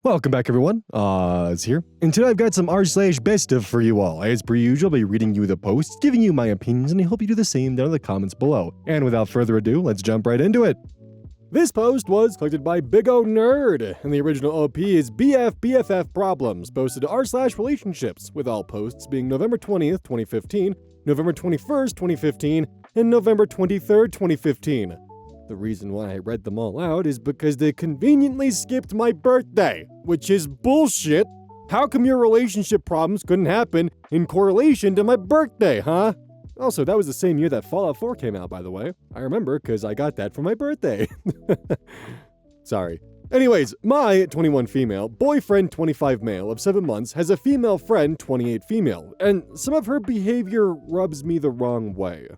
Welcome back, everyone. It's here. And today I've got some r/BestOf for you all. As per usual, I'll be reading you the posts, giving you my opinions, and I hope you do the same down in the comments below. And without further ado, let's jump right into it. This post was collected by Big O Nerd, and the original OP is BFF Problems, posted to r/relationships, with all posts being November 20th, 2015, November 21st, 2015, and November 23rd, 2015. The reason why I read them all out is because they conveniently skipped my birthday, which is bullshit. How come your relationship problems couldn't happen in correlation to my birthday, huh? Also, that was the same year that Fallout 4 came out, by the way. I remember because I got that for my birthday. Sorry. Anyways, my 21 female, boyfriend 25 male of 7 months has a female friend 28 female, and some of her behavior rubs me the wrong way.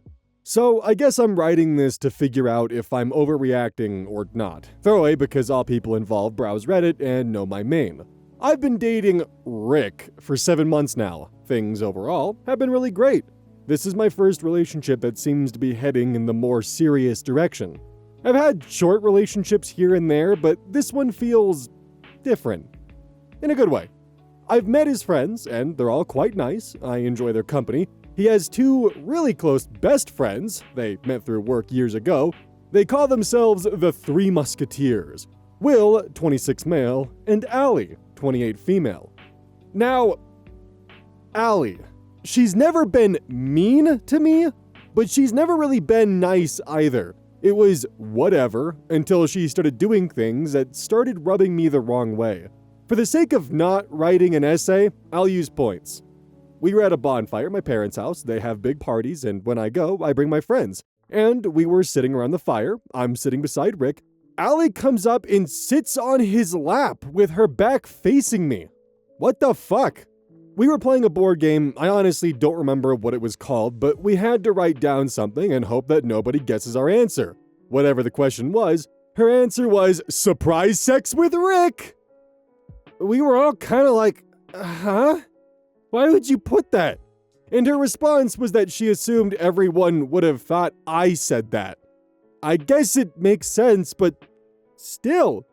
So I guess I'm writing this to figure out if I'm overreacting or not. Throwaway because all people involved browse Reddit and know my main. I've been dating Rick for 7 months now. Things overall have been really great. This is my first relationship that seems to be heading in the more serious direction. I've had short relationships here and there, but this one feels different. In a good way. I've met his friends, and they're all quite nice. I enjoy their company. He has 2 really close best friends they met through work years ago. They call themselves the Three Musketeers. Will, 26 male, and Allie, 28 female. Now, Allie, she's never been mean to me, but she's never really been nice either. It was whatever until she started doing things that started rubbing me the wrong way. For the sake of not writing an essay, I'll use points. We were at a bonfire at my parents' house. They have big parties, and when I go, I bring my friends. And we were sitting around the fire. I'm sitting beside Rick. Allie comes up and sits on his lap with her back facing me. What the fuck? We were playing a board game. I honestly don't remember what it was called, but we had to write down something and hope that nobody guesses our answer. Whatever the question was, her answer was surprise sex with Rick. We were all kind of like, huh? Why would you put that? And her response was that she assumed everyone would have thought I said that. I guess it makes sense, but still,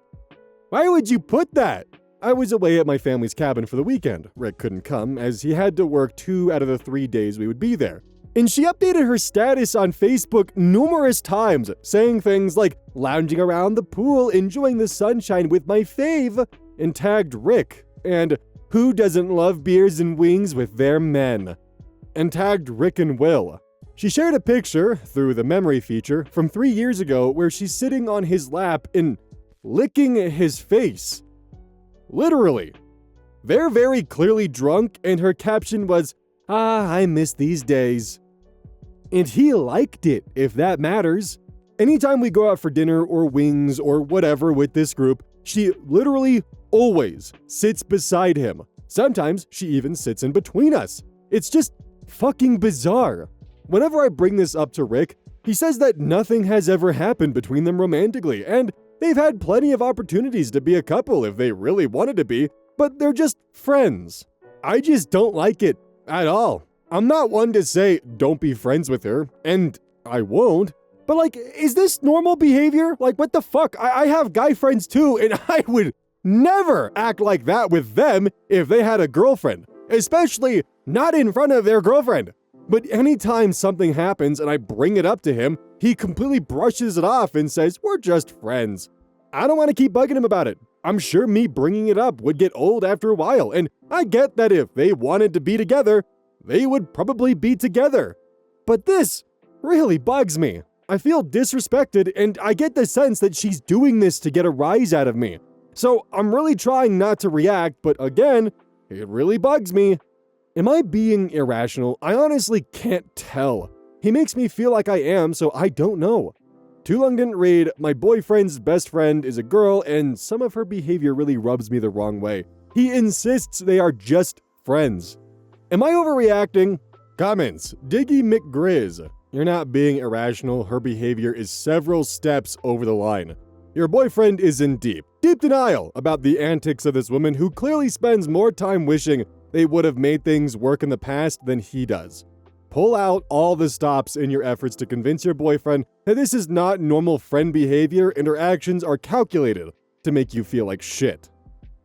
why would you put that? I was away at my family's cabin for the weekend. Rick couldn't come as he had to work 2 out of the 3 days we would be there. And she updated her status on Facebook numerous times, saying things like lounging around the pool, enjoying the sunshine with my fave, and tagged Rick, and who doesn't love beers and wings with their men? And tagged Rick and Will. She shared a picture, through the memory feature, from 3 years ago where she's sitting on his lap and licking his face. Literally. They're very clearly drunk, and her caption was, I miss these days. And he liked it, if that matters. Anytime we go out for dinner or wings or whatever with this group, she literally always sits beside him. Sometimes she even sits in between us. It's just fucking bizarre. Whenever I bring this up to Rick, he says that nothing has ever happened between them romantically, and they've had plenty of opportunities to be a couple if they really wanted to be, but they're just friends. I just don't like it at all. I'm not one to say don't be friends with her, and I won't. But like, is this normal behavior? Like, what the fuck? I have guy friends too, and I would never act like that with them if they had a girlfriend, especially not in front of their girlfriend. But anytime something happens and I bring it up to him, he completely brushes it off and says, we're just friends. I don't want to keep bugging him about it. I'm sure me bringing it up would get old after a while, and I get that if they wanted to be together, they would probably be together. But this really bugs me. I feel disrespected, and I get the sense that she's doing this to get a rise out of me. So I'm really trying not to react, but again, it really bugs me. Am I being irrational? I honestly can't tell. He makes me feel like I am, so I don't know. Too long didn't read. My boyfriend's best friend is a girl, and some of her behavior really rubs me the wrong way. He insists they are just friends. Am I overreacting? Comments. Diggy McGrizz. You're not being irrational. Her behavior is several steps over the line. Your boyfriend is in deep denial about the antics of this woman who clearly spends more time wishing they would have made things work in the past than he does. Pull out all the stops in your efforts to convince your boyfriend that this is not normal friend behavior and her actions are calculated to make you feel like shit.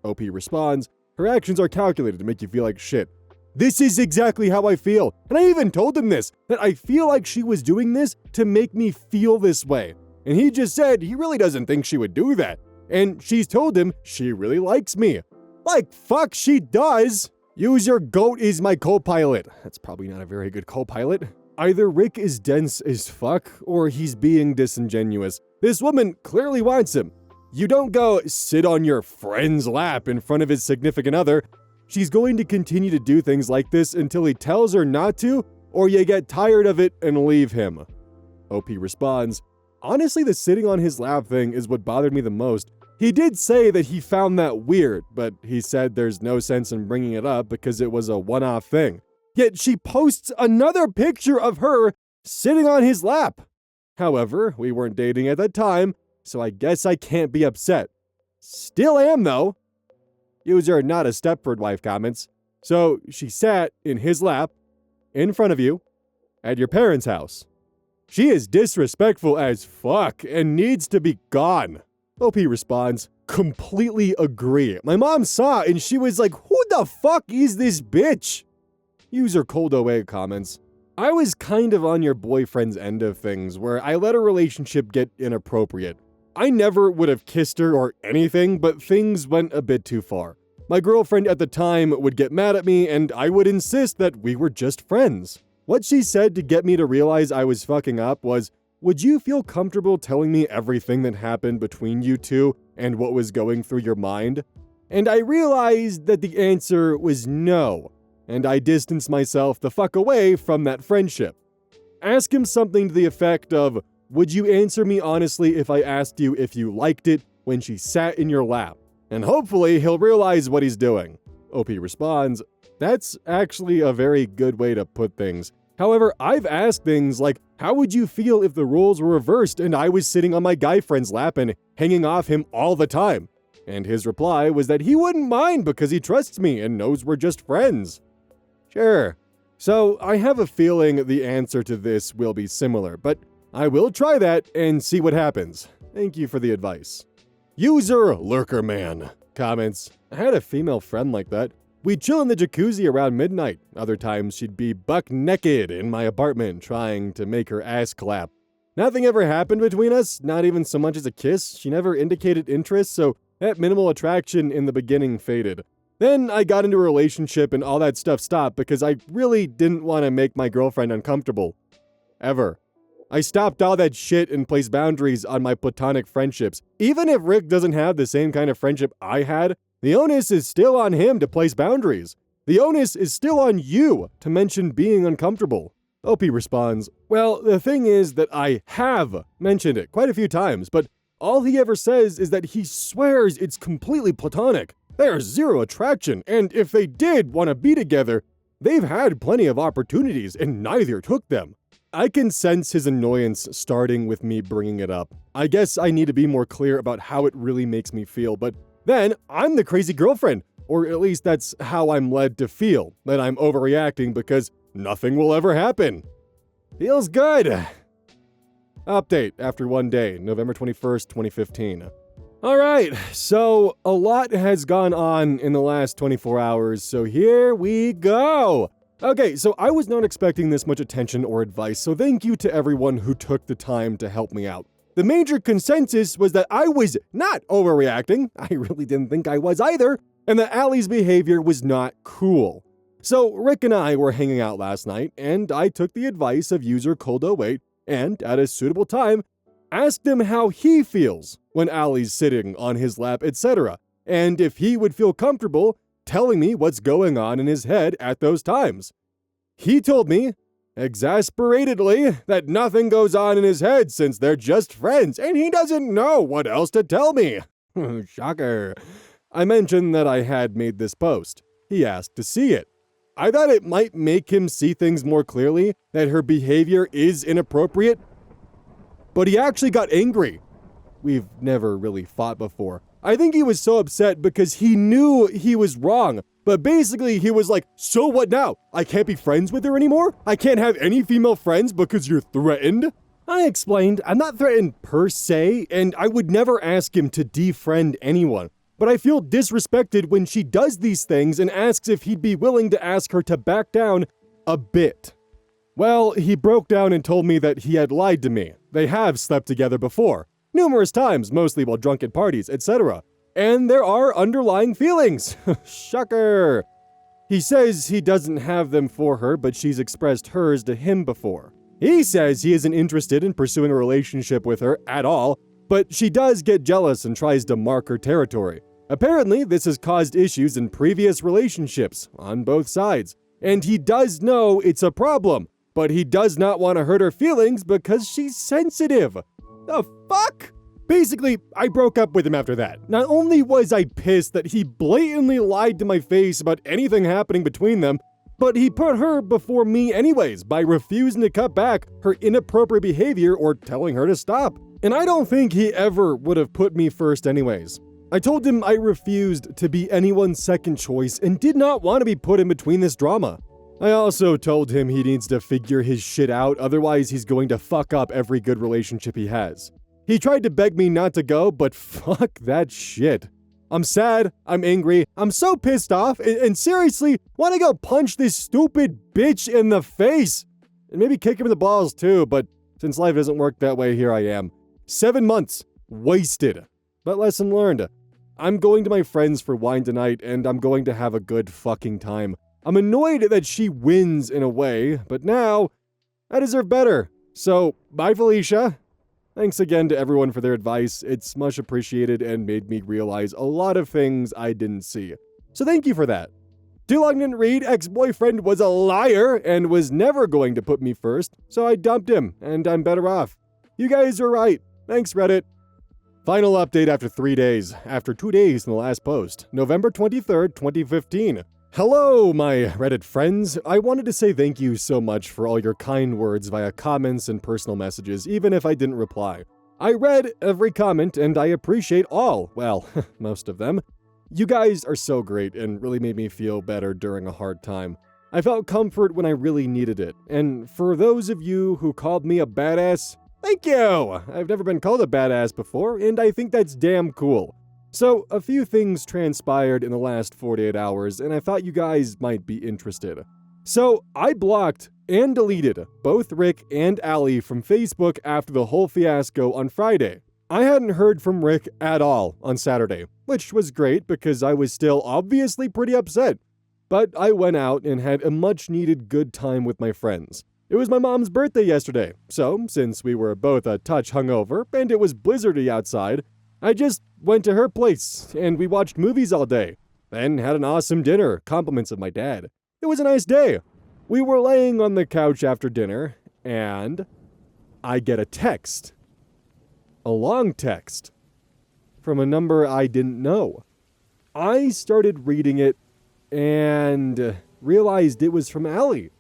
OP responds, her actions are calculated to make you feel like shit. This is exactly how I feel. And I even told him this, that I feel like she was doing this to make me feel this way. And he just said he really doesn't think she would do that. And she's told him she really likes me. Like, fuck, she does. User Goat is my co-pilot. That's probably not a very good co-pilot. Either Rick is dense as fuck, or he's being disingenuous. This woman clearly wants him. You don't go sit on your friend's lap in front of his significant other. She's going to continue to do things like this until he tells her not to, or you get tired of it and leave him. OP responds, honestly, the sitting on his lap thing is what bothered me the most. He did say that he found that weird, but he said there's no sense in bringing it up because it was a one-off thing. Yet she posts another picture of her sitting on his lap. However, we weren't dating at that time, so I guess I can't be upset. Still am, though. User not a Stepford wife comments. So she sat in his lap, in front of you, at your parents' house. She is disrespectful as fuck and needs to be gone. OP responds, completely agree. My mom saw and she was like, who the fuck is this bitch? User Cold Away comments, I was kind of on your boyfriend's end of things where I let a relationship get inappropriate. I never would have kissed her or anything, but things went a bit too far. My girlfriend at the time would get mad at me and I would insist that we were just friends. What she said to get me to realize I was fucking up was, would you feel comfortable telling me everything that happened between you two and what was going through your mind? And I realized that the answer was no, and I distanced myself the fuck away from that friendship. Ask him something to the effect of, would you answer me honestly if I asked you if you liked it when she sat in your lap? And hopefully he'll realize what he's doing. OP responds, that's actually a very good way to put things. However, I've asked things like, how would you feel if the roles were reversed and I was sitting on my guy friend's lap and hanging off him all the time? And his reply was that he wouldn't mind because he trusts me and knows we're just friends. Sure. So I have a feeling the answer to this will be similar, but I will try that and see what happens. Thank you for the advice. User Lurkerman comments, I had a female friend like that. We'd chill in the jacuzzi around midnight. Other times she'd be buck naked in my apartment trying to make her ass clap. Nothing ever happened between us, not even so much as a kiss. She never indicated interest, so that minimal attraction in the beginning faded. Then I got into a relationship and all that stuff stopped because I really didn't want to make my girlfriend uncomfortable. Ever. I stopped all that shit and placed boundaries on my platonic friendships. Even if Rick doesn't have the same kind of friendship I had, the onus is still on him to place boundaries. The onus is still on you to mention being uncomfortable. OP responds, well, the thing is that I have mentioned it quite a few times, but all he ever says is that he swears it's completely platonic. There's zero attraction, and if they did want to be together, they've had plenty of opportunities and neither took them. I can sense his annoyance starting with me bringing it up. I guess I need to be more clear about how it really makes me feel, but then I'm the crazy girlfriend, or at least that's how I'm led to feel, that I'm overreacting because nothing will ever happen. Feels good. Update after one day, November 21st, 2015. Alright, so a lot has gone on in the last 24 hours, so here we go! Okay, so I was not expecting this much attention or advice, so thank you to everyone who took the time to help me out. The major consensus was that I was not overreacting, I really didn't think I was either, and that Allie's behavior was not cool. So Rick and I were hanging out last night, and I took the advice of user Cold08, and at a suitable time, asked him how he feels when Allie's sitting on his lap, etc., and if he would feel comfortable telling me what's going on in his head at those times. He told me, exasperatedly, that nothing goes on in his head since they're just friends, and he doesn't know what else to tell me. Shocker. I mentioned that I had made this post. He asked to see it. I thought it might make him see things more clearly, that her behavior is inappropriate. But he actually got angry. We've never really fought before. I think he was so upset because he knew he was wrong. But basically he was like, so what now? I can't be friends with her anymore? I can't have any female friends because you're threatened? I explained, I'm not threatened per se, and I would never ask him to defriend anyone. but I feel disrespected when she does these things and asks if he'd be willing to ask her to back down a bit. Well, he broke down and told me that he had lied to me. They have slept together before, numerous times, mostly while drunk at parties, etc. And there are underlying feelings. Shocker. He says he doesn't have them for her, but she's expressed hers to him before. He says he isn't interested in pursuing a relationship with her at all, but she does get jealous and tries to mark her territory. Apparently, this has caused issues in previous relationships on both sides, and he does know it's a problem, but he does not want to hurt her feelings because she's sensitive. The fuck? Basically, I broke up with him after that. Not only was I pissed that he blatantly lied to my face about anything happening between them, but he put her before me anyways by refusing to cut back her inappropriate behavior or telling her to stop. And I don't think he ever would have put me first anyways. I told him I refused to be anyone's second choice and did not want to be put in between this drama. I also told him he needs to figure his shit out, otherwise he's going to fuck up every good relationship he has. He tried to beg me not to go, but fuck that shit. I'm sad, I'm angry, I'm so pissed off, and seriously, want to go punch this stupid bitch in the face. And maybe kick him in the balls too, but since life doesn't work that way, here I am. 7 months, wasted. But lesson learned. I'm going to my friends for wine tonight, and I'm going to have a good fucking time. I'm annoyed that she wins in a way, but now, I deserve better. So, bye Felicia. Thanks again to everyone for their advice. It's much appreciated and made me realize a lot of things I didn't see. So thank you for that. Too long didn't read, ex-boyfriend was a liar and was never going to put me first, so I dumped him, and I'm better off. You guys are right. Thanks, Reddit. Final update after 3 days, after 2 days from the last post, November 23rd, 2015. Hello, my Reddit friends. I wanted to say thank you so much for all your kind words via comments and personal messages, even if I didn't reply. I read every comment and I appreciate all, well, most of them. You guys are so great and really made me feel better during a hard time. I felt comfort when I really needed it, and for those of you who called me a badass, thank you! I've never been called a badass before, and I think that's damn cool. So, a few things transpired in the last 48 hours, and I thought you guys might be interested. So, I blocked and deleted both Rick and Allie from Facebook after the whole fiasco on Friday. I hadn't heard from Rick at all on Saturday, which was great because I was still obviously pretty upset. But I went out and had a much-needed good time with my friends. It was my mom's birthday yesterday, so since we were both a touch hungover and it was blizzardy outside, I just went to her place, and we watched movies all day, then had an awesome dinner, compliments of my dad. It was a nice day. We were laying on the couch after dinner, and I get a text. A long text. From a number I didn't know. I started reading it, and realized it was from Allie.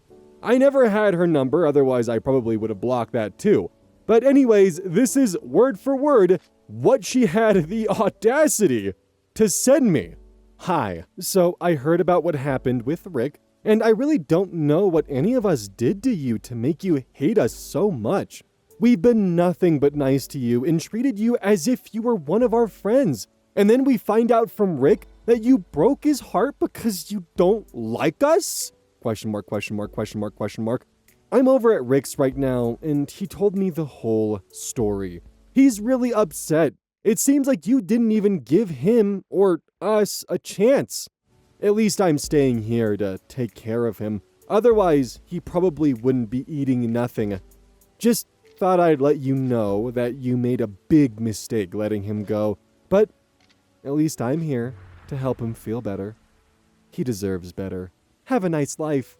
I never had her number, otherwise I probably would have blocked that too. But anyways, this is word for word what she had the audacity to send me. Hi, so I heard about what happened with Rick, and I really don't know what any of us did to you to make you hate us so much. We've been nothing but nice to you and treated you as if you were one of our friends. And then we find out from Rick that you broke his heart because you don't like us? Question mark, question mark, question mark, question mark. I'm over at Rick's right now, and he told me the whole story. He's really upset. It seems like you didn't even give him or us a chance. At least I'm staying here to take care of him. Otherwise, he probably wouldn't be eating nothing. Just thought I'd let you know that you made a big mistake letting him go. But at least I'm here to help him feel better. He deserves better. Have a nice life.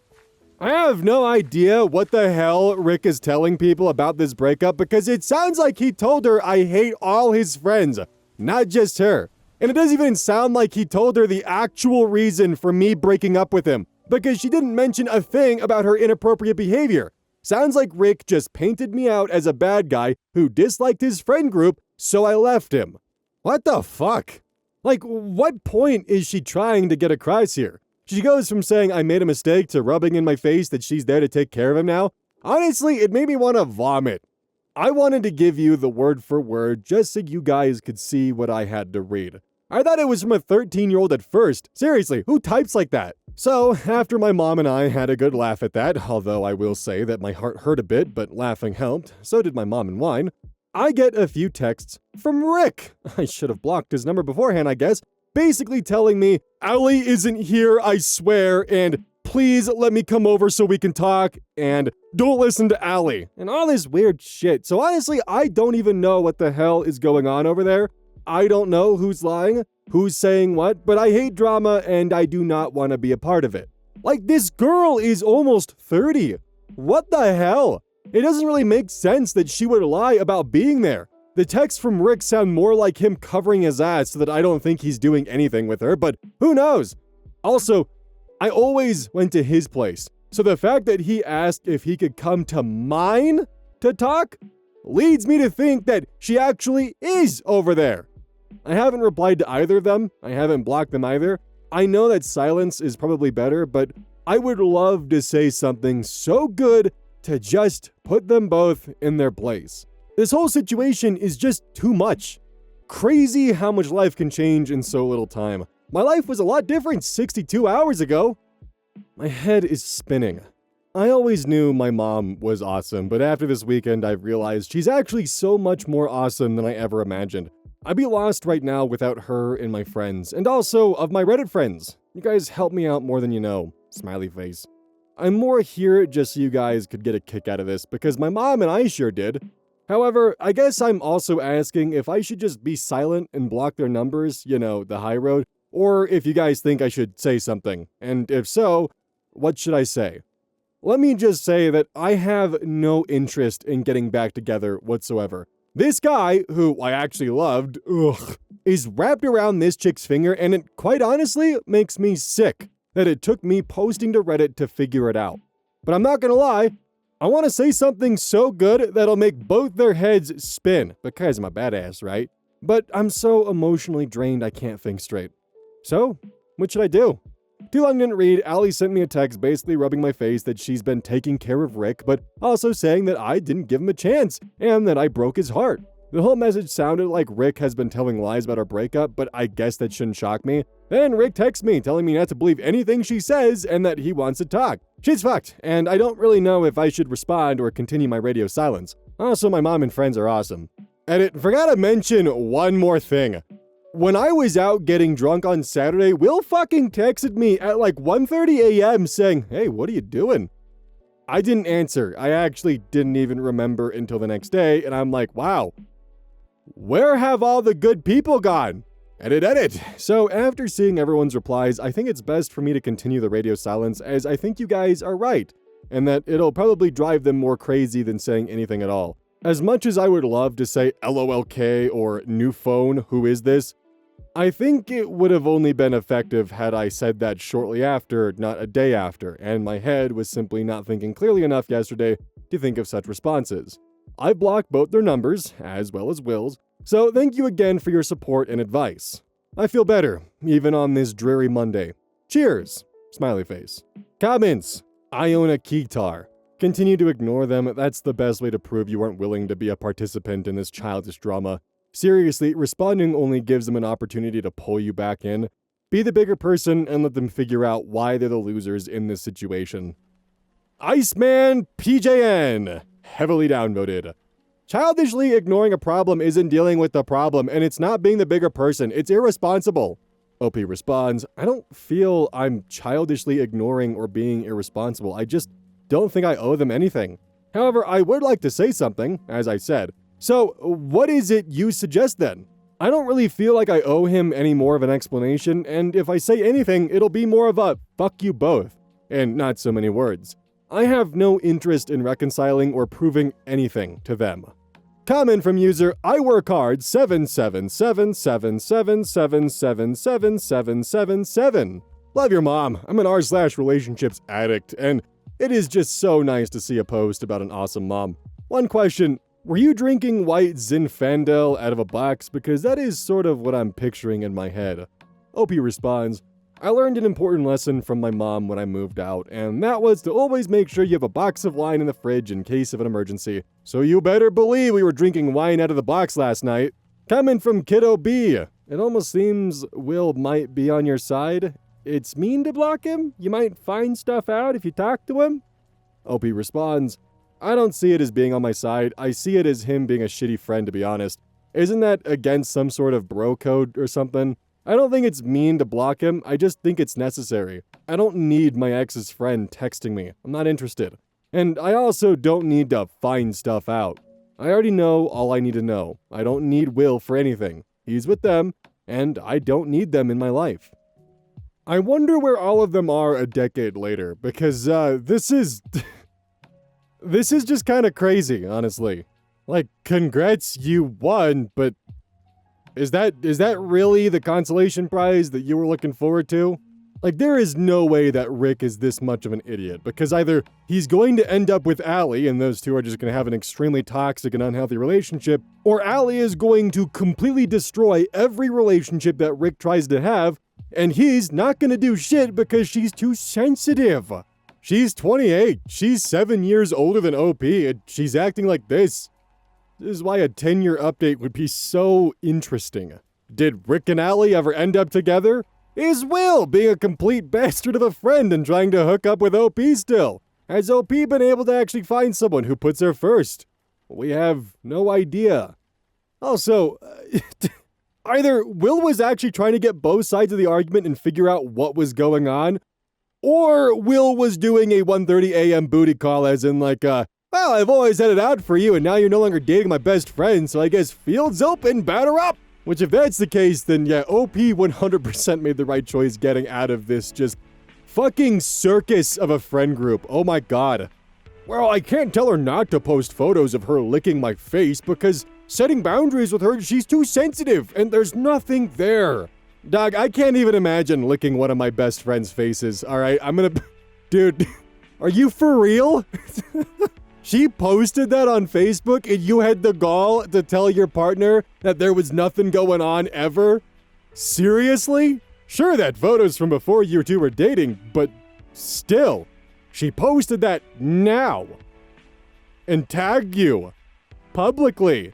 I have no idea what the hell Rick is telling people about this breakup because it sounds like he told her I hate all his friends, not just her. And it doesn't even sound like he told her the actual reason for me breaking up with him because she didn't mention a thing about her inappropriate behavior. Sounds like Rick just painted me out as a bad guy who disliked his friend group, so I left him. What the fuck? Like, what point is she trying to get across here? She goes from saying I made a mistake to rubbing in my face that she's there to take care of him now. Honestly, it made me want to vomit. I wanted to give you the word for word just so you guys could see what I had to read. I thought it was from a 13-year-old at first. Seriously, who types like that? So, after my mom and I had a good laugh at that, although I will say that my heart hurt a bit, but laughing helped, so did my mom and wine, I get a few texts from Rick. I should have blocked his number beforehand, I guess, basically telling me, Allie isn't here, I swear, and please let me come over so we can talk, and don't listen to Allie, and all this weird shit. So honestly, I don't even know what the hell is going on over there. I don't know who's lying, who's saying what, but I hate drama and I do not want to be a part of it. Like, this girl is almost 30. What the hell? It doesn't really make sense that she would lie about being there. The texts from Rick sound more like him covering his ass so that I don't think he's doing anything with her, but who knows? Also, I always went to his place, so the fact that he asked if he could come to mine to talk leads me to think that she actually is over there. I haven't replied to either of them. I haven't blocked them either. I know that silence is probably better, but I would love to say something so good to just put them both in their place. This whole situation is just too much. Crazy how much life can change in so little time. My life was a lot different 62 hours ago. My head is spinning. I always knew my mom was awesome, but after this weekend, I've realized she's actually so much more awesome than I ever imagined. I'd be lost right now without her and my friends, and also of my Reddit friends. You guys help me out more than you know. Smiley face. I'm more here just so you guys could get a kick out of this, because my mom and I sure did. However, I guess I'm also asking if I should just be silent and block their numbers, you know, the high road, or if you guys think I should say something, and if so, what should I say? Let me just say that I have no interest in getting back together whatsoever. This guy, who I actually loved, is wrapped around this chick's finger, and it quite honestly makes me sick that it took me posting to Reddit to figure it out. But I'm not gonna lie, I want to say something so good that'll make both their heads spin, because I'm a badass, right? But I'm so emotionally drained I can't think straight. So, what should I do? Too long didn't read, Allie sent me a text basically rubbing my face that she's been taking care of Rick, but also saying that I didn't give him a chance, and that I broke his heart. The whole message sounded like Rick has been telling lies about our breakup, but I guess that shouldn't shock me. Then Rick texts me telling me not to believe anything she says and that he wants to talk. She's fucked, and I don't really know if I should respond or continue my radio silence. Also, my mom and friends are awesome. Edit, forgot to mention one more thing. When I was out getting drunk on Saturday, Will fucking texted me at like 1:30 a.m. saying, "Hey, what are you doing?" I didn't answer. I actually didn't even remember until the next day, and I'm like, wow, where have all the good people gone? Edit. So after seeing everyone's replies, I think it's best for me to continue the radio silence, as I think you guys are right, and that it'll probably drive them more crazy than saying anything at all. As much as I would love to say LOLK or new phone, who is this? I think it would have only been effective had I said that shortly after, not a day after, and my head was simply not thinking clearly enough yesterday to think of such responses. I blocked both their numbers, as well as Will's, so thank you again for your support and advice. I feel better, even on this dreary Monday. Cheers! Smiley face. Comments. I own a guitar. Continue to ignore them, that's the best way to prove you aren't willing to be a participant in this childish drama. Seriously, responding only gives them an opportunity to pull you back in. Be the bigger person and let them figure out why they're the losers in this situation. Iceman PJN. Heavily downvoted. Childishly ignoring a problem isn't dealing with the problem, and it's not being the bigger person. It's irresponsible. OP responds, I don't feel I'm childishly ignoring or being irresponsible. I just don't think I owe them anything. However, I would like to say something, as I said. So, what is it you suggest then? I don't really feel like I owe him any more of an explanation, and if I say anything, it'll be more of a fuck you both, and not so many words. I have no interest in reconciling or proving anything to them. Comment from user I work hard 77777777777. Love your mom. I'm an r/relationships addict, and it is just so nice to see a post about an awesome mom. One question. Were you drinking white Zinfandel out of a box? Because that is sort of what I'm picturing in my head. OP responds, I learned an important lesson from my mom when I moved out, and that was to always make sure you have a box of wine in the fridge in case of an emergency. So you better believe we were drinking wine out of the box last night. Comment from Kiddo B. It almost seems Will might be on your side. It's mean to block him. You might find stuff out if you talk to him. OP responds, I don't see it as being on my side. I see it as him being a shitty friend, to be honest. Isn't that against some sort of bro code or something? I don't think it's mean to block him. I just think it's necessary. I don't need my ex's friend texting me. I'm not interested. And I also don't need to find stuff out. I already know all I need to know. I don't need Will for anything. He's with them, and I don't need them in my life. I wonder where all of them are a decade later, because this is just kind of crazy, honestly. Like, congrats, you won, but is that really the consolation prize that you were looking forward to? Like, there is no way that Rick is this much of an idiot, because either he's going to end up with Allie, and those two are just going to have an extremely toxic and unhealthy relationship, or Allie is going to completely destroy every relationship that Rick tries to have, and he's not going to do shit because she's too sensitive. She's 28, she's 7 years older than OP, and she's acting like this. This is why a 10-year update would be so interesting. Did Rick and Allie ever end up together? Is Will being a complete bastard of a friend and trying to hook up with OP still? Has OP been able to actually find someone who puts her first? We have no idea. Also, either Will was actually trying to get both sides of the argument and figure out what was going on, or Will was doing a 1:30 a.m. booty call as in like, well, I've always had it out for you and now you're no longer dating my best friend, so I guess field's open, batter up! Which, if that's the case, then yeah, OP 100% made the right choice getting out of this just fucking circus of a friend group. Oh my god. Well, I can't tell her not to post photos of her licking my face because setting boundaries with her, she's too sensitive and there's nothing there. Dog, I can't even imagine licking one of my best friend's faces. Alright, I'm gonna... Dude, are you for real? She posted that on Facebook and you had the gall to tell your partner that there was nothing going on ever? Seriously? Sure, that photo's from before you two were dating, but still, she posted that now and tagged you publicly.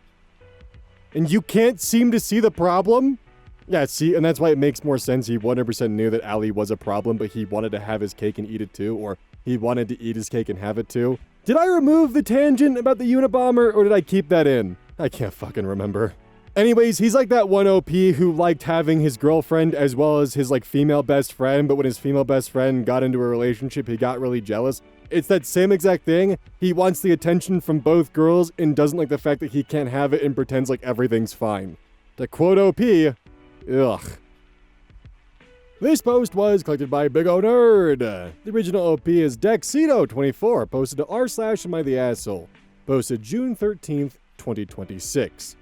And you can't seem to see the problem? Yeah, see, and that's why it makes more sense. He 100% knew that Allie was a problem, but he wanted to have his cake and eat it too, or he wanted to eat his cake and have it too. Did I remove the tangent about the Unabomber, or did I keep that in? I can't fucking remember. Anyways, he's like that one OP who liked having his girlfriend as well as his, like, female best friend, but when his female best friend got into a relationship, he got really jealous. It's that same exact thing. He wants the attention from both girls and doesn't like the fact that he can't have it and pretends like everything's fine. To quote OP, ugh. This post was collected by Big O Nerd. The original OP is Dexito24, posted to r/AmITheAsshole, posted June 13th, 2026.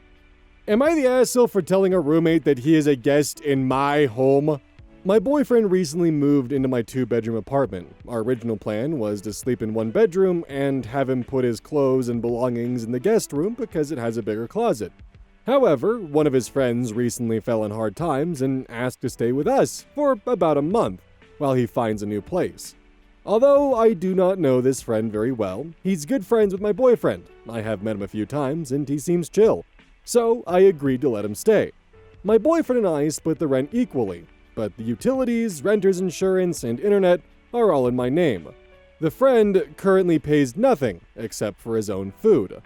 Am I the asshole for telling a roommate that he is a guest in my home? My boyfriend recently moved into my 2-bedroom apartment. Our original plan was to sleep in one bedroom and have him put his clothes and belongings in the guest room because it has a bigger closet. However, one of his friends recently fell in hard times and asked to stay with us for about a month while he finds a new place. Although I do not know this friend very well, he's good friends with my boyfriend. I have met him a few times and he seems chill. So I agreed to let him stay. My boyfriend and I split the rent equally, but the utilities, renter's insurance, and internet are all in my name. The friend currently pays nothing except for his own food.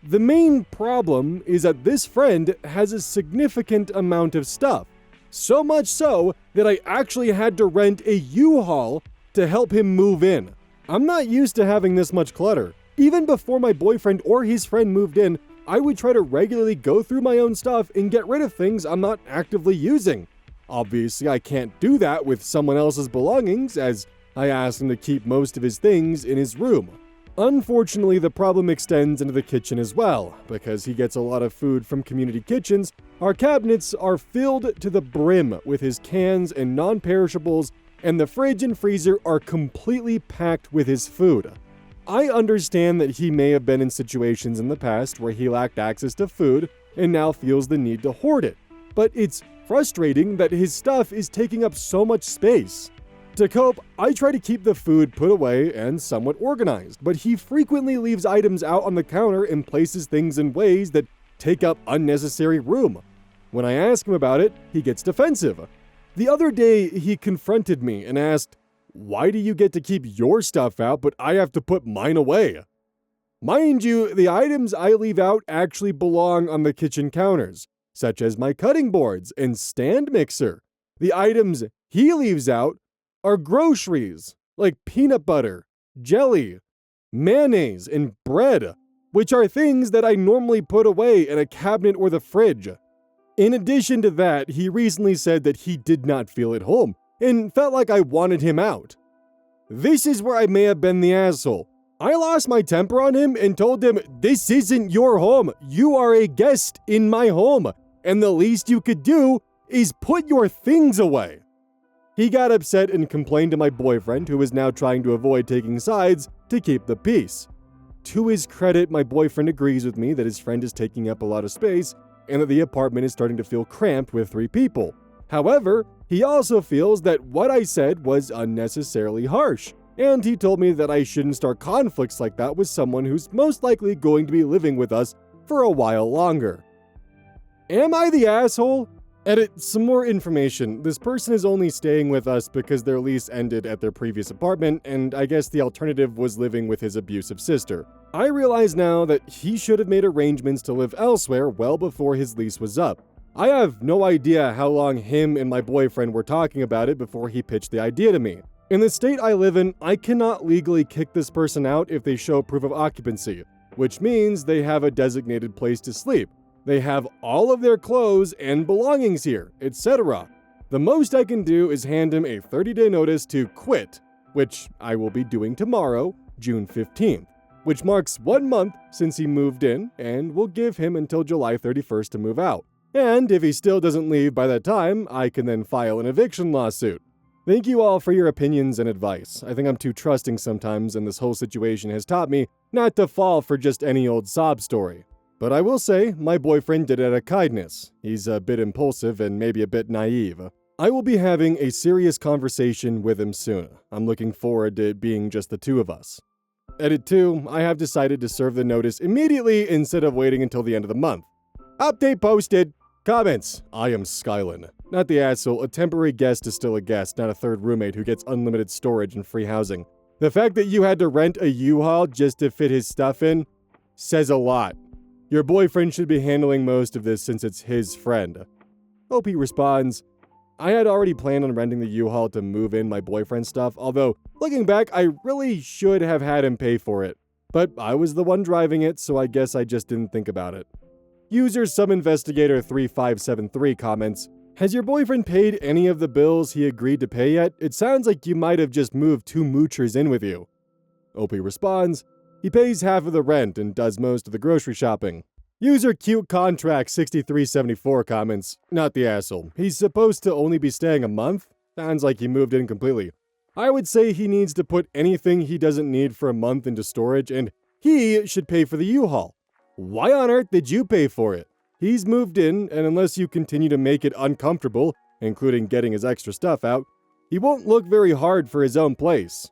The main problem is that this friend has a significant amount of stuff. So much so that I actually had to rent a U-Haul to help him move in. I'm not used to having this much clutter. Even before my boyfriend or his friend moved in, I would try to regularly go through my own stuff and get rid of things I'm not actively using. Obviously, I can't do that with someone else's belongings, as I asked him to keep most of his things in his room. Unfortunately, the problem extends into the kitchen as well. Because he gets a lot of food from community kitchens, our cabinets are filled to the brim with his cans and non-perishables, and the fridge and freezer are completely packed with his food. I understand that he may have been in situations in the past where he lacked access to food and now feels the need to hoard it, but it's frustrating that his stuff is taking up so much space. To cope, I try to keep the food put away and somewhat organized, but he frequently leaves items out on the counter and places things in ways that take up unnecessary room. When I ask him about it, he gets defensive. The other day, he confronted me and asked, "Why do you get to keep your stuff out, but I have to put mine away?" Mind you, the items I leave out actually belong on the kitchen counters, such as my cutting boards and stand mixer. The items he leaves out are groceries, like peanut butter, jelly, mayonnaise, and bread, which are things that I normally put away in a cabinet or the fridge. In addition to that, he recently said that he did not feel at home and felt like I wanted him out. This is where I may have been the asshole. I lost my temper on him and told him, "This isn't your home. You are a guest in my home, and the least you could do is put your things away." He got upset and complained to my boyfriend, who is now trying to avoid taking sides to keep the peace. To his credit, my boyfriend agrees with me that his friend is taking up a lot of space and that the apartment is starting to feel cramped with 3 people. However, he also feels that what I said was unnecessarily harsh, and he told me that I shouldn't start conflicts like that with someone who's most likely going to be living with us for a while longer. Am I the asshole? Edit, some more information. This person is only staying with us because their lease ended at their previous apartment, and I guess the alternative was living with his abusive sister. I realize now that he should have made arrangements to live elsewhere well before his lease was up. I have no idea how long him and my boyfriend were talking about it before he pitched the idea to me. In the state I live in, I cannot legally kick this person out if they show proof of occupancy, which means they have a designated place to sleep. They have all of their clothes and belongings here, etc. The most I can do is hand him a 30-day notice to quit, which I will be doing tomorrow, June 15th, which marks 1 month since he moved in, and will give him until July 31st to move out. And if he still doesn't leave by that time, I can then file an eviction lawsuit. Thank you all for your opinions and advice. I think I'm too trusting sometimes, and this whole situation has taught me not to fall for just any old sob story. But I will say, my boyfriend did it out of kindness. He's a bit impulsive and maybe a bit naive. I will be having a serious conversation with him soon. I'm looking forward to it being just the 2 of us. Edit 2, I have decided to serve the notice immediately instead of waiting until the end of the month. Update posted. Comments. I am Skylin. Not the asshole, a temporary guest is still a guest, not a third roommate who gets unlimited storage and free housing. The fact that you had to rent a U-Haul just to fit his stuff in says a lot. Your boyfriend should be handling most of this since it's his friend. OP responds, I had already planned on renting the U-Haul to move in my boyfriend's stuff, although, looking back, I really should have had him pay for it. But I was the one driving it, so I guess I just didn't think about it. User SubInvestigator3573 comments, has your boyfriend paid any of the bills he agreed to pay yet? It sounds like you might have just moved 2 moochers in with you. OP responds, he pays half of the rent and does most of the grocery shopping. User CuteContract6374 comments, not the asshole. He's supposed to only be staying a month? Sounds like he moved in completely. I would say he needs to put anything he doesn't need for a month into storage, and he should pay for the U-Haul. Why on earth did you pay for it? He's moved in, and unless you continue to make it uncomfortable, including getting his extra stuff out, he won't look very hard for his own place.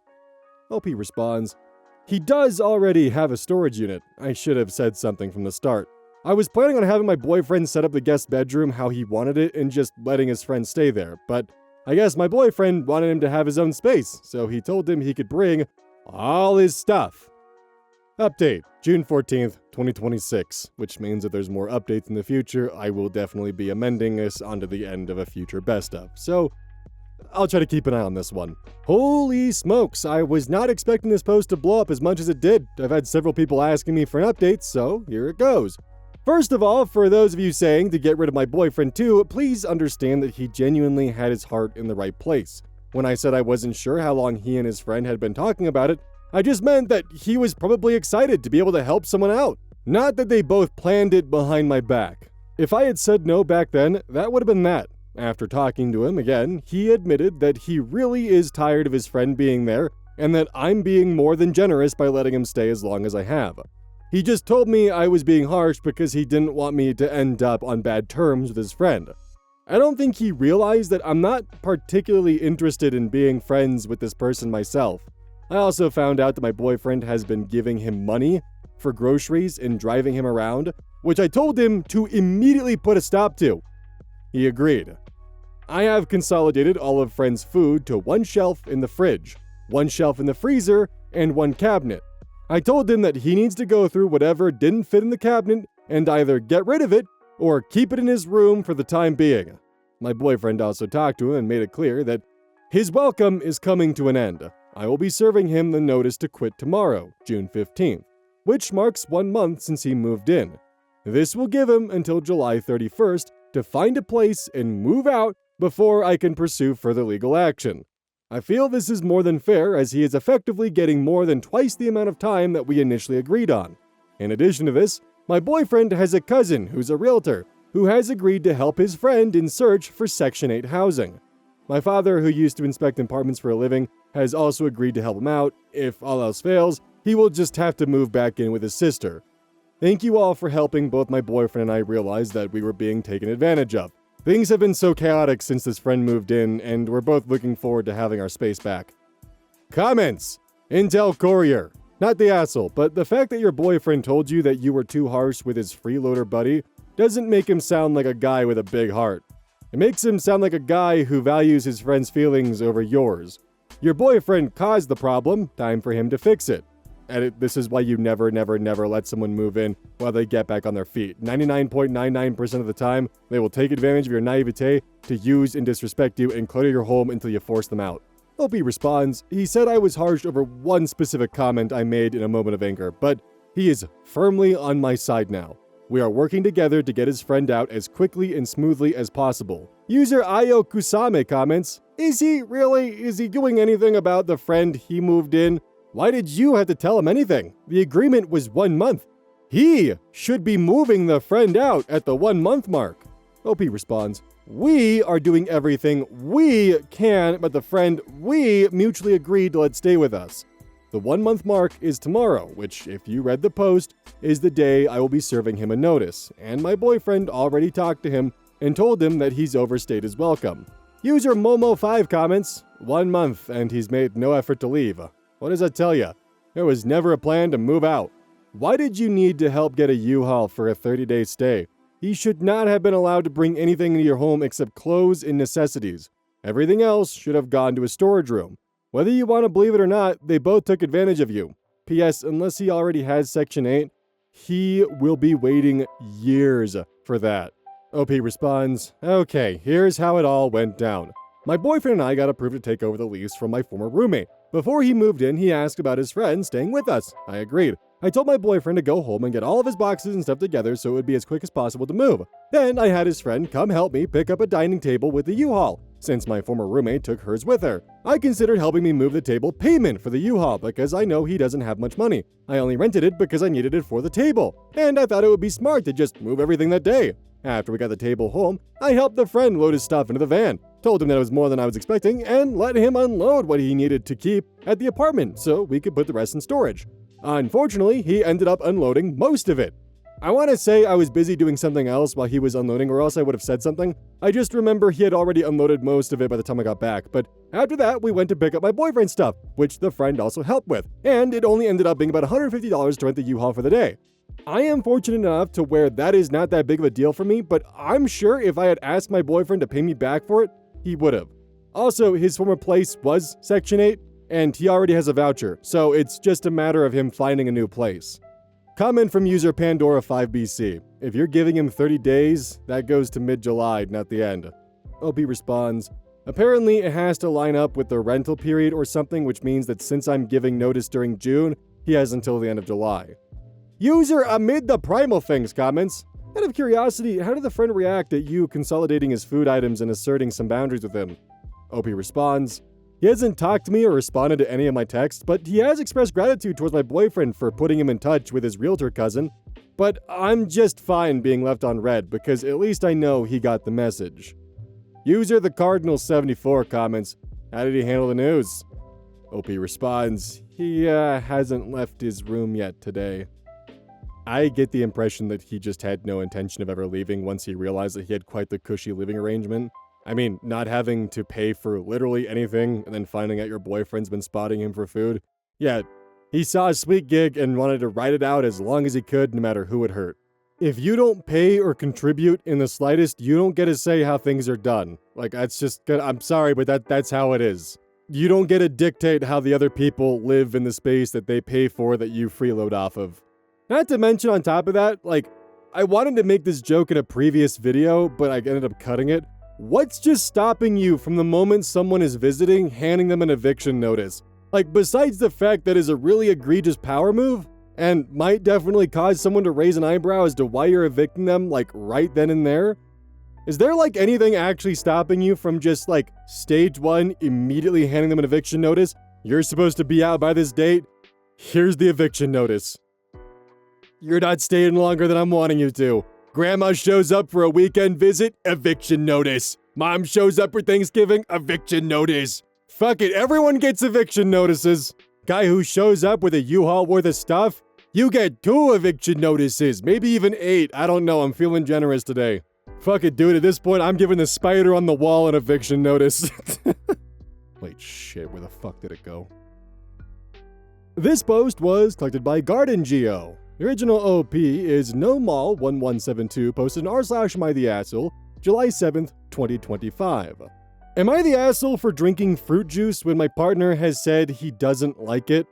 OP responds, he does already have a storage unit. I should have said something from the start. I was planning on having my boyfriend set up the guest bedroom how he wanted it and just letting his friend stay there, but I guess my boyfriend wanted him to have his own space, so he told him he could bring all his stuff. Update, June 14th, 2026, which means if there's more updates in the future, I will definitely be amending this onto the end of a future best of, so I'll try to keep an eye on this one. Holy smokes, I was not expecting this post to blow up as much as it did. I've had several people asking me for an update, so here it goes. First of all, for those of you saying to get rid of my boyfriend too, please understand that he genuinely had his heart in the right place. When I said I wasn't sure how long he and his friend had been talking about it, I just meant that he was probably excited to be able to help someone out. Not that they both planned it behind my back. If I had said no back then, that would have been that. After talking to him again, he admitted that he really is tired of his friend being there and that I'm being more than generous by letting him stay as long as I have. He just told me I was being harsh because he didn't want me to end up on bad terms with his friend. I don't think he realized that I'm not particularly interested in being friends with this person myself. I also found out that my boyfriend has been giving him money for groceries and driving him around, which I told him to immediately put a stop to. He agreed. I have consolidated all of friend's food to one shelf in the fridge, one shelf in the freezer, and one cabinet. I told him that he needs to go through whatever didn't fit in the cabinet and either get rid of it or keep it in his room for the time being. My boyfriend also talked to him and made it clear that his welcome is coming to an end. I will be serving him the notice to quit tomorrow, June 15th, which marks 1 month since he moved in. This will give him until July 31st to find a place and move out before I can pursue further legal action. I feel this is more than fair as he is effectively getting more than twice the amount of time that we initially agreed on. In addition to this, my boyfriend has a cousin who's a realtor who has agreed to help his friend in search for Section 8 housing. My father, who used to inspect apartments for a living, has also agreed to help him out. If all else fails, he will just have to move back in with his sister. Thank you all for helping both my boyfriend and I realize that we were being taken advantage of. Things have been so chaotic since this friend moved in, and we're both looking forward to having our space back. Comments! Intel Courier. Not the asshole, but the fact that your boyfriend told you that you were too harsh with his freeloader buddy doesn't make him sound like a guy with a big heart. It makes him sound like a guy who values his friend's feelings over yours. Your boyfriend caused the problem, time for him to fix it. And this is why you never let someone move in while they get back on their feet. 99.99% of the time, they will take advantage of your naivete to use and disrespect you and clutter your home until you force them out. Opie responds, he said I was harsh over one specific comment I made in a moment of anger, but he is firmly on my side now. We are working together to get his friend out as quickly and smoothly as possible. User Ayo Kusame comments, is he doing anything about the friend he moved in? Why did you have to tell him anything? The agreement was 1 month. He should be moving the friend out at the 1 month mark. OP responds, we are doing everything we can, but the friend we mutually agreed to let stay with us. The 1 month mark is tomorrow, which, if you read the post, is the day I will be serving him a notice, and my boyfriend already talked to him and told him that he's overstayed his welcome. User Momo5 comments, 1 month and he's made no effort to leave. What does that tell you? There was never a plan to move out. Why did you need to help get a U-Haul for a 30-day stay? He should not have been allowed to bring anything into your home except clothes and necessities. Everything else should have gone to a storage room. Whether you want to believe it or not, they both took advantage of you. P.S. Unless he already has Section 8, he will be waiting years for that. OP responds, okay, here's how it all went down. My boyfriend and I got approved to take over the lease from my former roommate. Before he moved in, he asked about his friend staying with us. I agreed. I told my boyfriend to go home and get all of his boxes and stuff together so it would be as quick as possible to move. Then I had his friend come help me pick up a dining table with the U-Haul, since my former roommate took hers with her. I considered helping me move the table payment for the U-Haul because I know he doesn't have much money. I only rented it because I needed it for the table, and I thought it would be smart to just move everything that day. After we got the table home, I helped the friend load his stuff into the van, told him that it was more than I was expecting, and let him unload what he needed to keep at the apartment so we could put the rest in storage. Unfortunately, he ended up unloading most of it. I want to say I was busy doing something else while he was unloading, or else I would have said something. I just remember he had already unloaded most of it by the time I got back, but after that, we went to pick up my boyfriend's stuff, which the friend also helped with, and it only ended up being about $150 to rent the U-Haul for the day. I am fortunate enough to where that is not that big of a deal for me, but I'm sure if I had asked my boyfriend to pay me back for it, he would have. Also, his former place was Section 8, and he already has a voucher, so it's just a matter of him finding a new place. Comment from user Pandora5BC. If you're giving him 30 days, that goes to mid-July, not the end. OP responds, apparently it has to line up with the rental period or something, which means that since I'm giving notice during June, he has until the end of July. User Amid the Primal Things comments, out of curiosity, how did the friend react at you consolidating his food items and asserting some boundaries with him? OP responds, he hasn't talked to me or responded to any of my texts, but he has expressed gratitude towards my boyfriend for putting him in touch with his realtor cousin. But I'm just fine being left on red because at least I know he got the message. User the Cardinal74 comments, how did he handle the news? OP responds, he hasn't left his room yet today. I get the impression that he just had no intention of ever leaving once he realized that he had quite the cushy living arrangement. I mean, not having to pay for literally anything and then finding out your boyfriend's been spotting him for food. Yeah, he saw a sweet gig and wanted to ride it out as long as he could, no matter who it hurt. If you don't pay or contribute in the slightest, you don't get to say how things are done. Like, that's just, I'm sorry, but that's how it is. You don't get to dictate how the other people live in the space that they pay for that you freeload off of. Not to mention on top of that, like, I wanted to make this joke in a previous video, but I ended up cutting it. What's just stopping you from the moment someone is visiting, handing them an eviction notice? Like, besides the fact that is a really egregious power move, and might definitely cause someone to raise an eyebrow as to why you're evicting them, like, right then and there? Is there, like, anything actually stopping you from just, like, stage 1, immediately handing them an eviction notice? You're supposed to be out by this date. Here's the eviction notice. You're not staying longer than I'm wanting you to. Grandma shows up for a weekend visit, eviction notice. Mom shows up for Thanksgiving, eviction notice. Fuck it, everyone gets eviction notices. Guy who shows up with a U-Haul worth of stuff, you get 2 eviction notices, maybe even 8. I don't know, I'm feeling generous today. Fuck it, dude, at this point, I'm giving the spider on the wall an eviction notice. Wait, shit, where the fuck did it go? This post was collected by Garden Geo. The original OP is NoMall1172, posted in r/am_I_the_asshole, July 7th, 2025. Am I the asshole for drinking fruit juice when my partner has said he doesn't like it?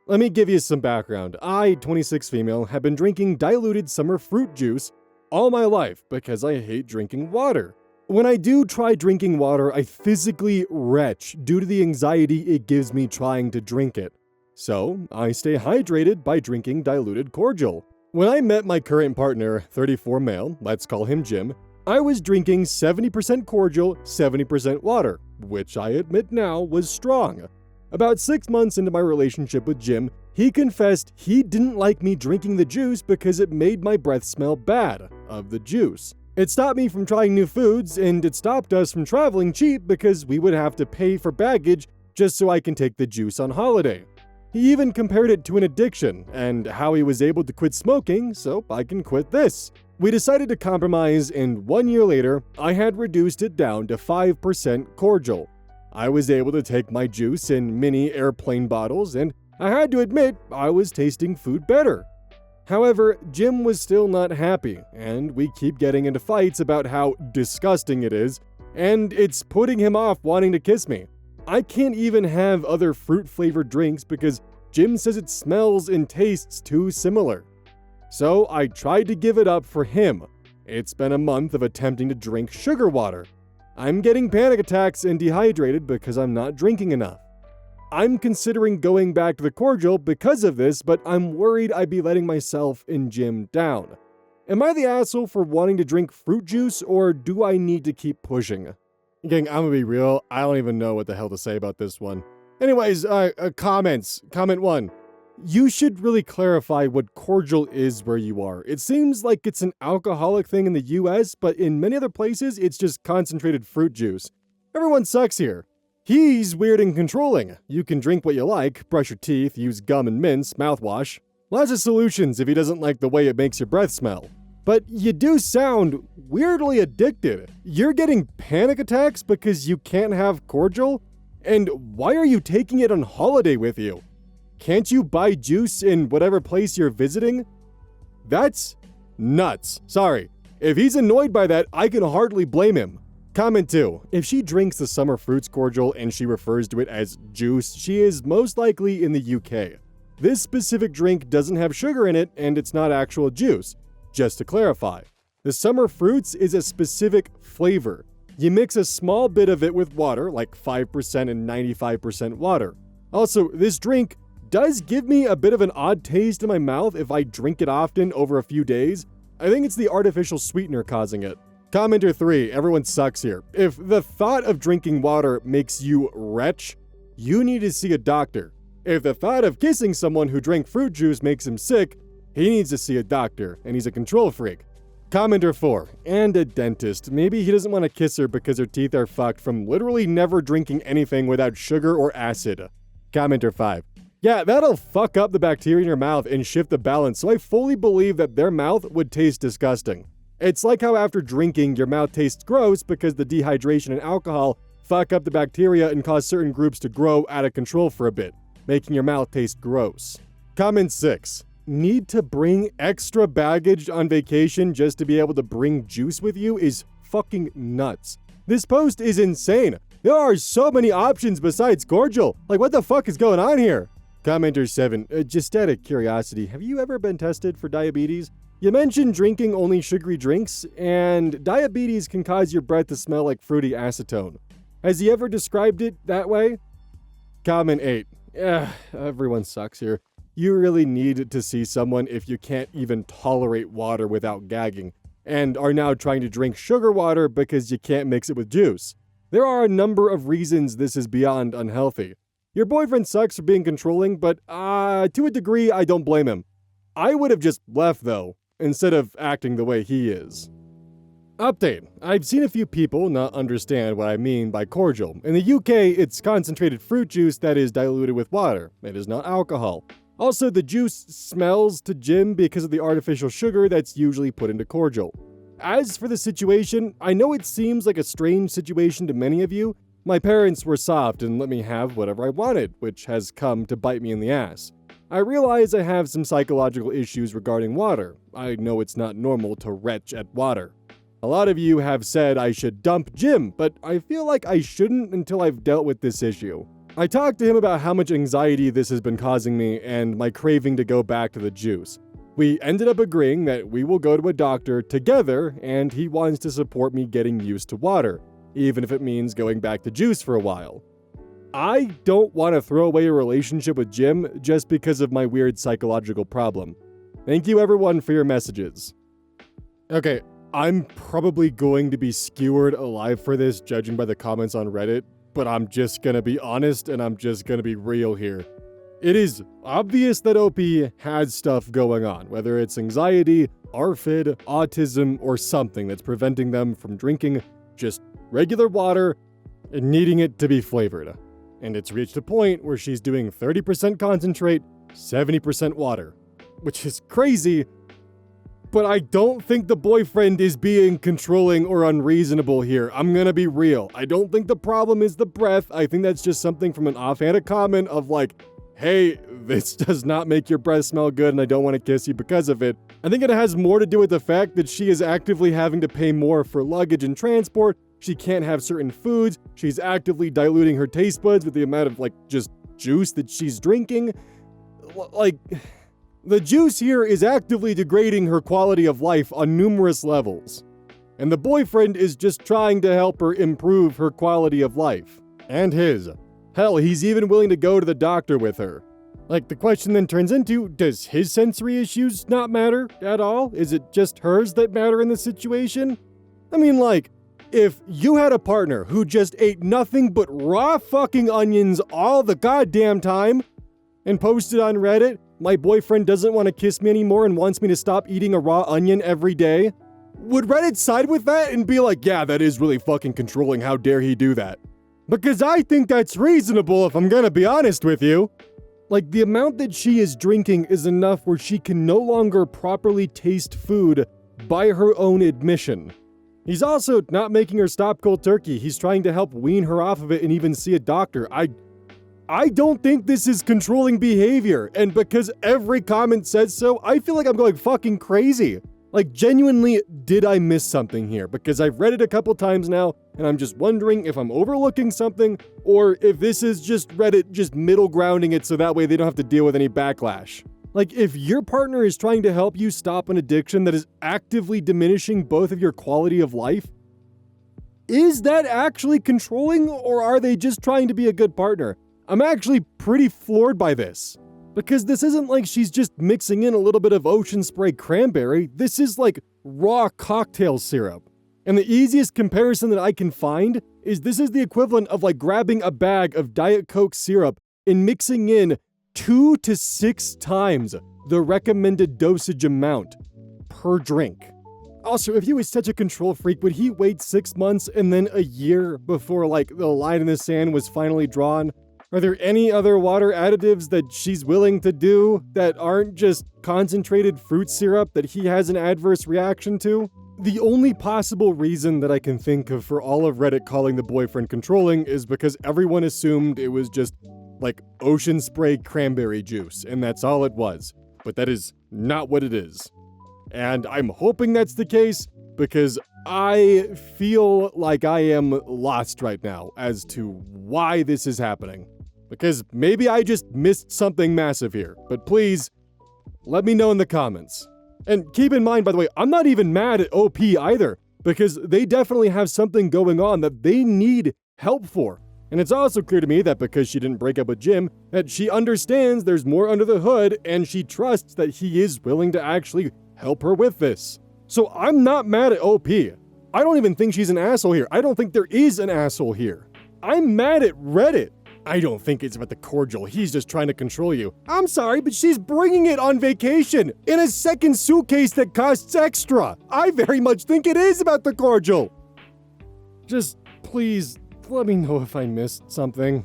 Let me give you some background. I, 26 female, have been drinking diluted summer fruit juice all my life because I hate drinking water. When I do try drinking water, I physically retch due to the anxiety it gives me trying to drink it. So, I stay hydrated by drinking diluted cordial. When I met my current partner, 34 male, let's call him Jim, I was drinking 70% cordial, 70% water, which I admit now was strong. About 6 months into my relationship with Jim, he confessed he didn't like me drinking the juice because it made my breath smell bad of the juice. It stopped me from trying new foods, and it stopped us from traveling cheap because we would have to pay for baggage just so I can take the juice on holiday. He even compared it to an addiction, and how he was able to quit smoking so I can quit this. We decided to compromise, and 1 year later, I had reduced it down to 5% cordial. I was able to take my juice in mini airplane bottles, and I had to admit I was tasting food better. However, Jim was still not happy, and we keep getting into fights about how disgusting it is, and it's putting him off wanting to kiss me. I can't even have other fruit-flavored drinks because Jim says it smells and tastes too similar. So I tried to give it up for him. It's been a month of attempting to drink sugar water. I'm getting panic attacks and dehydrated because I'm not drinking enough. I'm considering going back to the cordial because of this, but I'm worried I'd be letting myself and Jim down. Am I the asshole for wanting to drink fruit juice, or do I need to keep pushing? Gang, I'm gonna be real, I don't even know what the hell to say about this one. Anyways, comments. Comment 1. You should really clarify what cordial is where you are. It seems like it's an alcoholic thing in the US, but in many other places, it's just concentrated fruit juice. Everyone sucks here. He's weird and controlling. You can drink what you like, brush your teeth, use gum and mints, mouthwash. Lots of solutions if he doesn't like the way it makes your breath smell. But you do sound weirdly addicted. You're getting panic attacks because you can't have cordial? And why are you taking it on holiday with you? Can't you buy juice in whatever place you're visiting? That's nuts. Sorry. If he's annoyed by that, I can hardly blame him. Comment 2. If she drinks the summer fruits cordial and she refers to it as juice, she is most likely in the UK. This specific drink doesn't have sugar in it, and it's not actual juice. Just to clarify, the summer fruits is a specific flavor. You mix a small bit of it with water, like 5% and 95% water. Also, this drink does give me a bit of an odd taste in my mouth if I drink it often over a few days. I think it's the artificial sweetener causing it. Commenter 3, everyone sucks here. If the thought of drinking water makes you retch, you need to see a doctor. If the thought of kissing someone who drank fruit juice makes him sick, he needs to see a doctor, and he's a control freak. Commenter 4, and a dentist. Maybe he doesn't want to kiss her because her teeth are fucked from literally never drinking anything without sugar or acid. Commenter 5, yeah, that'll fuck up the bacteria in your mouth and shift the balance, so I fully believe that their mouth would taste disgusting. It's like how after drinking, your mouth tastes gross because the dehydration and alcohol fuck up the bacteria and cause certain groups to grow out of control for a bit, making your mouth taste gross. Comment 6. need to bring extra baggage on vacation just to be able to bring juice with you is fucking nuts. This post is insane. There are so many options besides cordial. Like, what the fuck is going on here? Commenter 7, just out of curiosity, have you ever been tested for diabetes? You mentioned drinking only sugary drinks, and diabetes can cause your breath to smell like fruity acetone. Has he ever described it that way? Comment 8, everyone sucks here. You really need to see someone if you can't even tolerate water without gagging, and are now trying to drink sugar water because you can't mix it with juice. There are a number of reasons this is beyond unhealthy. Your boyfriend sucks for being controlling, but to a degree, I don't blame him. I would have just left, though, instead of acting the way he is. Update. I've seen a few people not understand what I mean by cordial. In the UK, it's concentrated fruit juice that is diluted with water. It is not alcohol. Also, the juice smells to Jim because of the artificial sugar that's usually put into cordial. As for the situation, I know it seems like a strange situation to many of you. My parents were soft and let me have whatever I wanted, which has come to bite me in the ass. I realize I have some psychological issues regarding water. I know it's not normal to retch at water. A lot of you have said I should dump Jim, but I feel like I shouldn't until I've dealt with this issue. I talked to him about how much anxiety this has been causing me and my craving to go back to the juice. We ended up agreeing that we will go to a doctor together, and he wants to support me getting used to water, even if it means going back to juice for a while. I don't want to throw away a relationship with Jim just because of my weird psychological problem. Thank you everyone for your messages. Okay, I'm probably going to be skewered alive for this judging by the comments on Reddit, but I'm just gonna be honest and I'm just gonna be real here. It is obvious that OP has stuff going on, whether it's anxiety, ARFID, autism, or something that's preventing them from drinking just regular water and needing it to be flavored. And it's reached a point where she's doing 30% concentrate, 70% water, which is crazy, but I don't think the boyfriend is being controlling or unreasonable here. I'm gonna be real. I don't think the problem is the breath. I think that's just something from an offhanded comment of like, hey, this does not make your breath smell good and I don't want to kiss you because of it. I think it has more to do with the fact that she is actively having to pay more for luggage and transport. She can't have certain foods. She's actively diluting her taste buds with the amount of just juice that she's drinking. The juice here is actively degrading her quality of life on numerous levels. And the boyfriend is just trying to help her improve her quality of life. And his. Hell, he's even willing to go to the doctor with her. The question then turns into, does his sensory issues not matter at all? Is it just hers that matter in this situation? I mean, if you had a partner who just ate nothing but raw fucking onions all the goddamn time and posted on Reddit, my boyfriend doesn't want to kiss me anymore and wants me to stop eating a raw onion every day, would Reddit side with that and be like, yeah, that is really fucking controlling, how dare he do that? Because I think that's reasonable if I'm gonna be honest with you. The amount that she is drinking is enough where she can no longer properly taste food by her own admission. He's also not making her stop cold turkey. He's trying to help wean her off of it and even see a doctor. I don't think this is controlling behavior, and because every comment says so, I feel like I'm going fucking crazy. Genuinely, did I miss something here? Because I've read it a couple times now, and I'm just wondering if I'm overlooking something, or if this is just Reddit just middle grounding it so that way they don't have to deal with any backlash. If your partner is trying to help you stop an addiction that is actively diminishing both of your quality of life, is that actually controlling, or are they just trying to be a good partner? I'm actually pretty floored by this. Because this isn't like she's just mixing in a little bit of ocean spray cranberry. This is raw cocktail syrup. And the easiest comparison that I can find is this is the equivalent of grabbing a bag of Diet Coke syrup and mixing in 2 to 6 times the recommended dosage amount per drink. Also, if he was such a control freak, would he wait 6 months and then a year before the line in the sand was finally drawn? Are there any other water additives that she's willing to do that aren't just concentrated fruit syrup that he has an adverse reaction to? The only possible reason that I can think of for all of Reddit calling the boyfriend controlling is because everyone assumed it was just ocean spray cranberry juice, and that's all it was. but that is not what it is. And I'm hoping that's the case because I feel like I am lost right now as to why this is happening. Because maybe I just missed something massive here, but please let me know in the comments. And keep in mind, by the way, I'm not even mad at OP either, because they definitely have something going on that they need help for. And it's also clear to me that because she didn't break up with Jim, that she understands there's more under the hood and she trusts that he is willing to actually help her with this. So I'm not mad at OP. I don't even think she's an asshole here. I don't think there is an asshole here. I'm mad at Reddit. I don't think it's about the cordial. He's just trying to control you. I'm sorry, but she's bringing it on vacation in a second suitcase that costs extra. I very much think it is about the cordial. Just please let me know if I missed something.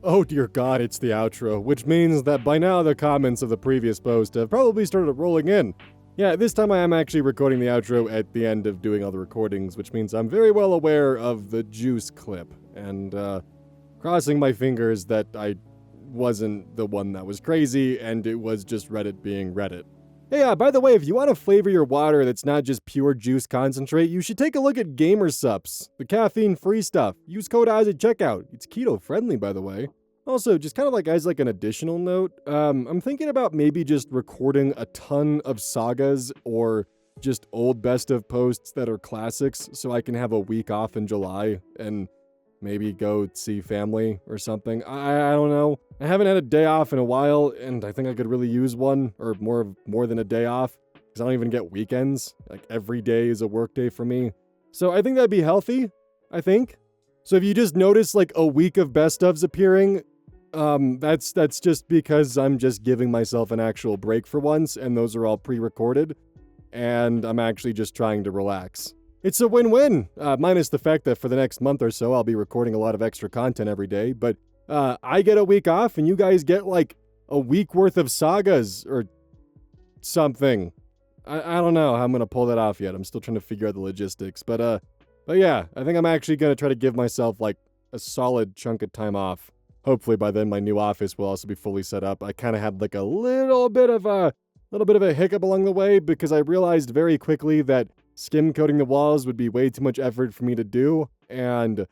Oh dear God, it's the outro, which means that by now the comments of the previous post have probably started rolling in. Yeah, this time I am actually recording the outro at the end of doing all the recordings, which means I'm very well aware of the juice clip, and crossing my fingers that I wasn't the one that was crazy and it was just Reddit being Reddit. Hey, by the way, if you want to flavor your water that's not just pure juice concentrate, you should take a look at Gamer Sups, the caffeine-free stuff. Use code OZ at checkout. It's keto-friendly, by the way. Also, just kind of like as like an additional note, I'm thinking about maybe just recording a ton of sagas or just old best of posts that are classics so I can have a week off in July and maybe go see family or something. I don't know. I haven't had a day off in a while, and I think I could really use one, or more than a day off, because I don't even get weekends. Like, every day is a work day for me. So I think that'd be healthy, I think. So if you just notice, like, a week of best ofs appearing, that's just because I'm just giving myself an actual break for once, and those are all pre-recorded, and I'm actually just trying to relax. It's a win-win, minus the fact that for the next month or so, I'll be recording a lot of extra content every day, but I get a week off and you guys get like a week worth of sagas or something. I don't know how I'm going to pull that off yet. I'm still trying to figure out the logistics, but yeah, I think I'm actually going to try to give myself like a solid chunk of time off. Hopefully by then my new office will also be fully set up. I kind of had like a little bit of a hiccup along the way because I realized very quickly that skim coating the walls would be way too much effort for me to do, and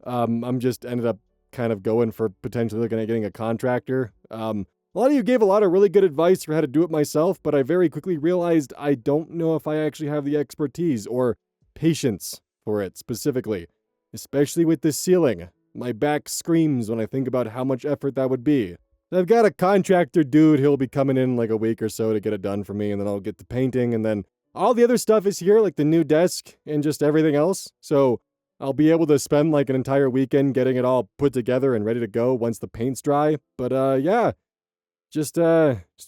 I'm just ended up kind of going for potentially looking at getting a contractor. A lot of you gave a lot of really good advice for how to do it myself, but I very quickly realized I don't know if I actually have the expertise or patience for it specifically, especially with the ceiling. My back screams when I think about how much effort that would be. I've got a contractor dude, he'll be coming in like a week or so to get it done for me, and then I'll get to painting, and then all the other stuff is here, like the new desk and just everything else. So I'll be able to spend like an entire weekend getting it all put together and ready to go once the paint's dry. But yeah, just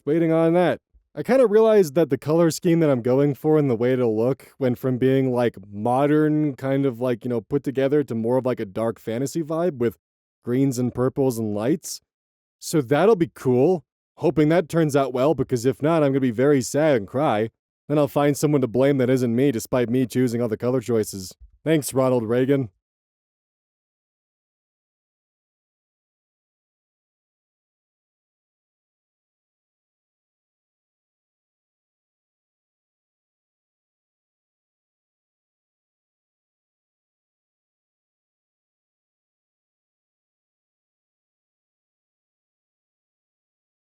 waiting on that. I kind of realized that the color scheme that I'm going for and the way it'll look went from being like modern, kind of like, put together to more of like a dark fantasy vibe with greens and purples and lights. So that'll be cool. Hoping that turns out well, because if not, I'm going to be very sad and cry. Then I'll find someone to blame that isn't me, despite me choosing all the color choices. Thanks, Ronald Reagan.